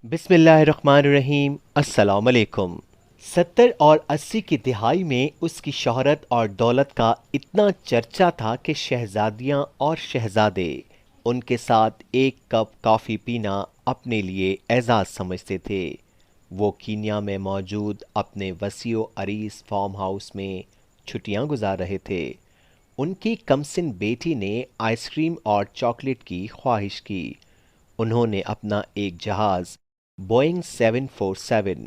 بسم اللہ الرحمن الرحیم۔ السلام علیکم۔ 70 اور 80 کی دہائی میں اس کی شہرت اور دولت کا اتنا چرچا تھا کہ شہزادیاں اور شہزادے ان کے ساتھ ایک کپ کافی پینا اپنے لیے اعزاز سمجھتے تھے۔ وہ کینیا میں موجود اپنے وسیع و عریض فارم ہاؤس میں چھٹیاں گزار رہے تھے۔ ان کی کمسن بیٹی نے آئس کریم اور چاکلیٹ کی خواہش کی۔ انہوں نے اپنا ایک جہاز بوئنگ 747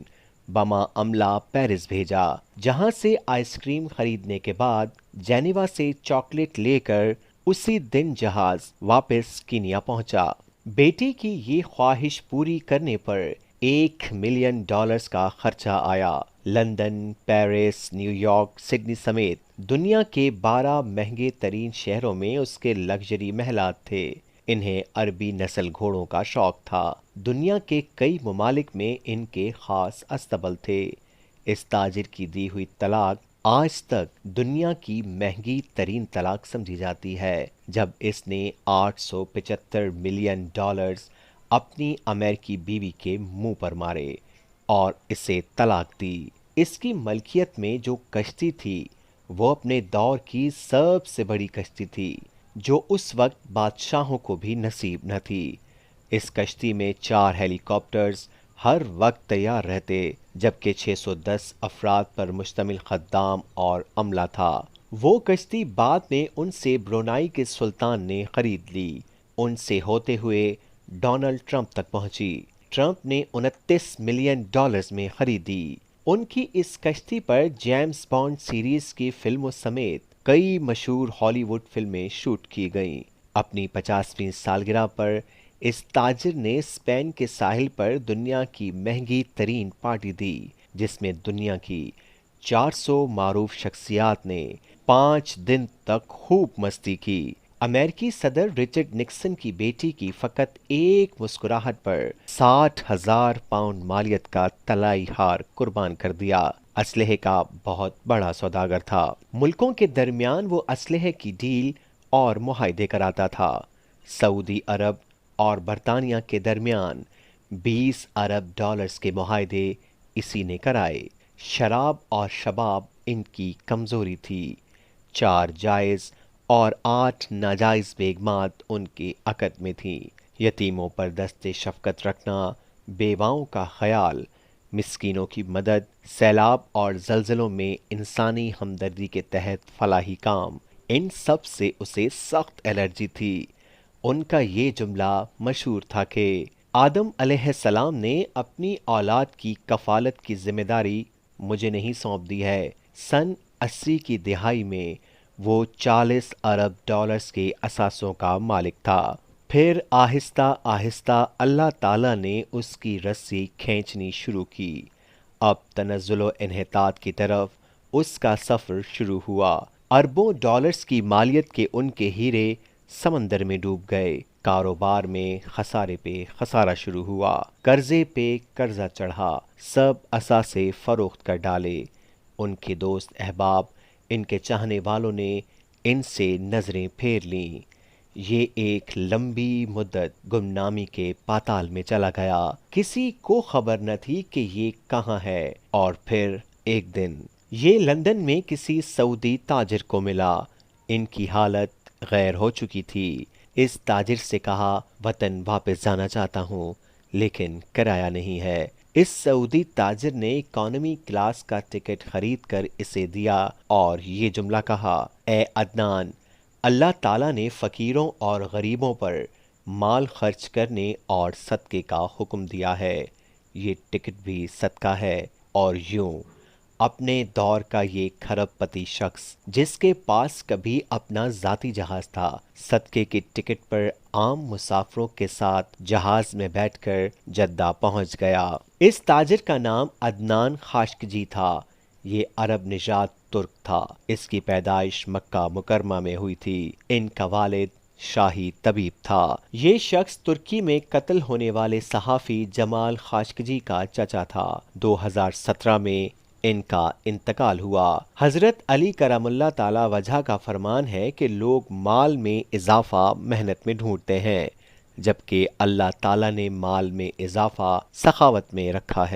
بما عملہ پیرس بھیجا، جہاں سے آئس کریم خریدنے کے بعد جنیوا سے چاکلیٹ لے کر اسی دن جہاز واپس کینیا پہنچا۔ بیٹی کی یہ خواہش پوری کرنے پر $1 ملین کا خرچہ آیا۔ London, Paris, new York, Sydney سمیت دنیا کے 12 مہنگے ترین شہروں میں اس کے لگژری محلات تھے۔ انہیں عربی نسل گھوڑوں کا شوق تھا۔ دنیا کے کئی ممالک میں ان کے خاص استبل تھے۔ اس تاجر کی دی ہوئی طلاق آج تک دنیا کی مہنگی ترین طلاق سمجھی جاتی ہے، جب اس نے $875 ملین اپنی امریکی بیوی کے منہ پر مارے اور اسے طلاق دی۔ اس کی ملکیت میں جو کشتی تھی وہ اپنے دور کی سب سے بڑی کشتی تھی، جو اس وقت بادشاہوں کو بھی نصیب نہ تھی۔ اس کشتی میں 4 ہیلی کاپٹرز ہر وقت تیار رہتے، جبکہ 610 افراد پر مشتمل خدام اور عملہ تھا۔ وہ کشتی بعد میں ان سے برونائی کے سلطان نے خرید لی۔ ان سے ہوتے ہوئے ڈونلڈ ٹرمپ تک پہنچی۔ ٹرمپ نے $29 ملین میں خریدی۔ ان کی اس کشتی پر جیمز بانڈ سیریز کی فلموں سمیت کئی مشہور ہالی ووڈ فلمیں شوٹ کی گئیں۔ اپنی 50ویں سالگرہ پر اس تاجر نے اسپین کے ساحل پر دنیا کی مہنگی ترین پارٹی دی، جس میں دنیا کی 400 معروف شخصیات نے 5 دن تک خوب مستی کی۔ امریکی صدر رچرڈ نکسن کی بیٹی کی فقط ایک مسکراہٹ پر 60,000 پاؤنڈ مالیت کا طلائی ہار قربان کر دیا۔ اسلحے کا بہت بڑا سوداگر تھا۔ ملکوں کے درمیان وہ اسلحے کی ڈیل اور معاہدے کراتا تھا۔ سعودی عرب اور برطانیہ کے درمیان $20 ارب کے معاہدے اسی نے کرائے۔ شراب اور شباب ان کی کمزوری تھی۔ 4 جائز اور 8 ناجائز بیگمات ان کے عقد میں تھیں۔ یتیموں پر دست شفقت رکھنا، بیواؤں کا خیال، مسکینوں کی مدد، سیلاب اور زلزلوں میں انسانی ہمدردی کے تحت فلاحی کام، ان سب سے اسے سخت الرجی تھی۔ ان کا یہ جملہ مشہور تھا کہ آدم علیہ السلام نے اپنی اولاد کی کفالت کی ذمہ داری مجھے نہیں سونپ دی ہے۔ سن 80 کی دہائی میں وہ $40 ارب کے اثاثوں کا مالک تھا۔ پھر آہستہ آہستہ اللہ تعالیٰ نے اس کی رسی کھینچنی شروع کی۔ اب تنزل و انحطاط کی طرف اس کا سفر شروع ہوا۔ اربوں ڈالرز کی مالیت کے ان کے ہیرے سمندر میں ڈوب گئے۔ کاروبار میں خسارے پہ خسارہ شروع ہوا۔ قرضے پہ قرضہ چڑھا۔ سب اثاثے فروخت کر ڈالے۔ ان کے دوست احباب، ان کے چاہنے والوں نے ان سے نظریں پھیر لیں۔ یہ ایک لمبی مدت گمنامی کے پاتال میں چلا گیا۔ کسی کو خبر نہ تھی کہ یہ کہاں ہے۔ اور پھر ایک دن یہ لندن میں کسی سعودی تاجر کو ملا۔ ان کی حالت غیر ہو چکی تھی۔ اس تاجر سے کہا، وطن واپس جانا چاہتا ہوں، لیکن کرایہ نہیں ہے۔ اس سعودی تاجر نے اکانومی کلاس کا ٹکٹ خرید کر اسے دیا اور یہ جملہ کہا، اے عدنان، اللہ تعالیٰ نے فقیروں اور غریبوں پر مال خرچ کرنے اور صدقے کا حکم دیا ہے۔ یہ ٹکٹ بھی صدقہ ہے۔ اور یوں اپنے دور کا یہ کھرب پتی شخص، جس کے پاس کبھی اپنا ذاتی جہاز تھا، صدقے کے ٹکٹ پر عام مسافروں کے ساتھ جہاز میں بیٹھ کر جدہ پہنچ گیا۔ اس تاجر کا نام عدنان خاشقجی تھا۔ یہ عرب نژاد ترک تھا۔ اس کی پیدائش مکہ مکرمہ میں ہوئی تھی۔ ان کا والد شاہی طبیب تھا۔ یہ شخص ترکی میں قتل ہونے والے صحافی جمال خاشقجی کا چچا تھا۔ 2017 میں ان کا انتقال ہوا۔ حضرت علی کرم اللہ تعالی وجہ کا فرمان ہے کہ لوگ مال میں اضافہ محنت میں ڈھونڈتے ہیں، جبکہ اللہ تعالیٰ نے مال میں اضافہ سخاوت میں رکھا ہے۔